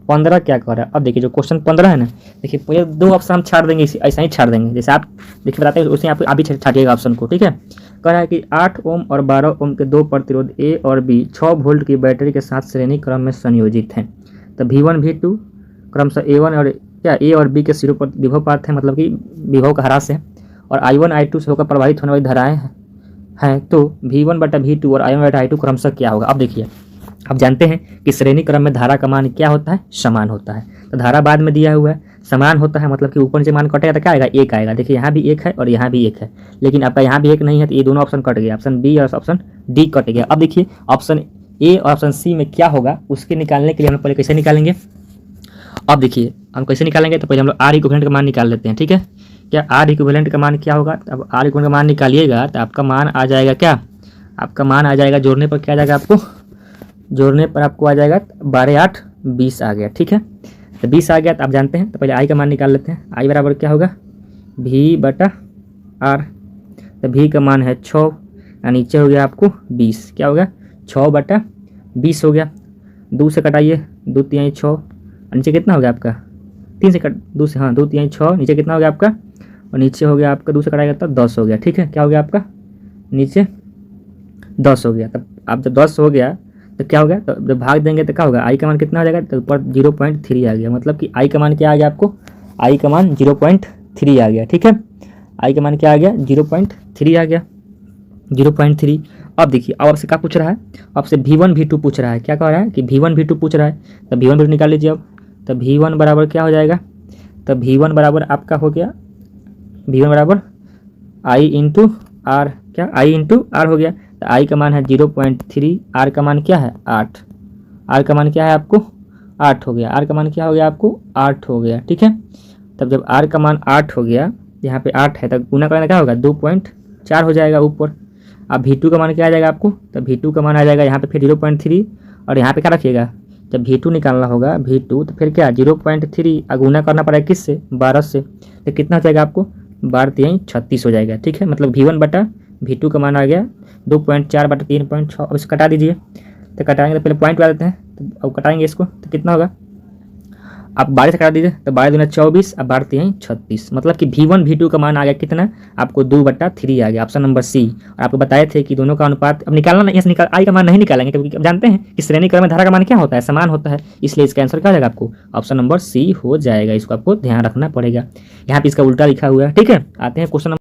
15 क्या कह रहा है। अब देखिए जो क्वेश्चन 15 है ना, देखिए पहले 2 ऑप्शन हम छाड़ देंगे, ऐसा ही छाड़ देंगे जैसे आप देखिए बताते हैं उसे आप अभी छाटिएगा ऑप्शन को, ठीक है। कह रहा है कि 8 ओम और 12 ओम के 2 प्रतिरोध ए और बी 6 वोल्ट की बैटरी के साथ श्रेणी क्रम में संयोजित हैं। तो V1 V2 क्रमशः A1 और क्या ए और बी के सिरों पर विभव पात है, मतलब कि विभव का ह्रास है, और I1 I2 से होकर प्रभावित होने वाली धाराएं हैं। तो V1 बटा V2 और I1 बटा I2 क्रमशः क्या होगा। अब देखिए आप जानते हैं कि श्रेणी क्रम में धारा का मान क्या होता है, समान होता है। तो धारा बाद में दिया हुआ है, समान होता है मतलब कि ऊपर से मान कटेगा तो क्या आएगा, 1 आएगा। देखिए यहाँ भी 1 है और यहाँ भी 1 है, लेकिन आपका यहाँ भी 1 नहीं है, तो ये दोनों ऑप्शन कट गया, ऑप्शन बी और ऑप्शन डी कट गया। अब देखिए ऑप्शन ए और ऑप्शन सी में क्या होगा, उसके निकालने के लिए हम लोग पहले कैसे निकालेंगे। अब देखिए हम कैसे निकालेंगे, तो पहले हम लोग आर इक्विवेलेंट का मान निकाल लेते हैं, ठीक है। क्या आर इक्विवेलेंट का मान क्या होगा, अब आर इक्विवेलेंट का मान निकालिएगा तो आपका मान आ जाएगा क्या, आपका मान आ जाएगा जोड़ने पर क्या आ जाएगा, आपको जोड़ने पर आपको आ जाएगा 12 8 20 आ गया, ठीक है। तो 20 आ गया तो आप जानते हैं, तो पहले आई का मान निकाल लेते हैं। आई बराबर क्या होगा, V बटा आर। तो V का मान है 6 और नीचे हो गया आपको 20, क्या हो गया 6 बटा 20 हो गया। 2 से कटाइए, 2 तिहाई 6 और नीचे कितना हो गया आपका 3 से 2 से, हाँ 2 तिहाई 6, नीचे कितना हो गया आपका, और नीचे हो गया आपका 2 से कटाएगा तो 10 हो गया, ठीक है। क्या हो गया आपका नीचे 10 हो गया। तब आप जब 10 हो गया तो क्या हो गया, तो जब भाग देंगे तो क्या होगा, आई का मान कितना हो जाएगा, तो ऊपर 0.3 आ गया, मतलब कि आई का मान क्या आ गया आपको, आई का मान 0.3 आ गया, ठीक है। आई का मान क्या आ गया 0.3 आ गया, 0.3। अब देखिए अब आपसे क्या पूछ रहा है, आपसे V1 V2 पूछ रहा है, क्या कह रहा है कि V1 V2 पूछ रहा है। तो V1 V2 निकाल लीजिए अब। तो V1 बराबर क्या हो जाएगा, तो V1 बराबर आपका हो गया, V1 बराबर I इंटू आर, क्या I इंटू आर हो गया। तो I का मान है 0.3, आर का मान क्या है 8, आर का मान क्या है आपको 8 हो गया, आर का मान क्या हो गया आपको 8 हो गया, ठीक है। तब जब आर का मान 8 हो गया, यहाँ पे 8 है, तब गुना करना क्या होगा 2.4 हो जाएगा ऊपर। अब V2 का मान क्या आ जाएगा आपको, तो V2 का मान आ जाएगा यहाँ पे फिर 0.3, और यहाँ पे क्या रखिएगा, जब V2 निकालना होगा V2 तो फिर क्या 0.3 गुना करना पड़ेगा किससे 12 से, तो कितना हो जाएगा आपको 12 तिहाई 36 हो जाएगा, ठीक है। मतलब V1 बटा V2 का मान आ गया 2.4 बटा 3.6। अब इसको कटा दीजिए, तो कटाएंगे तो पहले पॉइंट लगा देते हैं, तो अब कटाएंगे इसको तो कितना होगा, आप 12 से कटा दीजिए, तो 12 दूना 24 और 12 तिहाई 36, मतलब कि V1 V2 का मान आ गया कितना आपको 2/3 आ गया, ऑप्शन नंबर सी। और आपको बताए थे कि दोनों का अनुपात अब निकालना नहीं, ऐसे आई का मान नहीं निकालेंगे, क्योंकि अब जानते हैं कि श्रेणी क्रम में धारा का मान क्या होता है, समान होता है, इसलिए इसका आंसर क्या हो जाएगा आपको ऑप्शन नंबर सी हो जाएगा। इसको आपको ध्यान रखना पड़ेगा, यहाँ पे इसका उल्टा लिखा हुआ है, ठीक है। आते हैं क्वेश्चन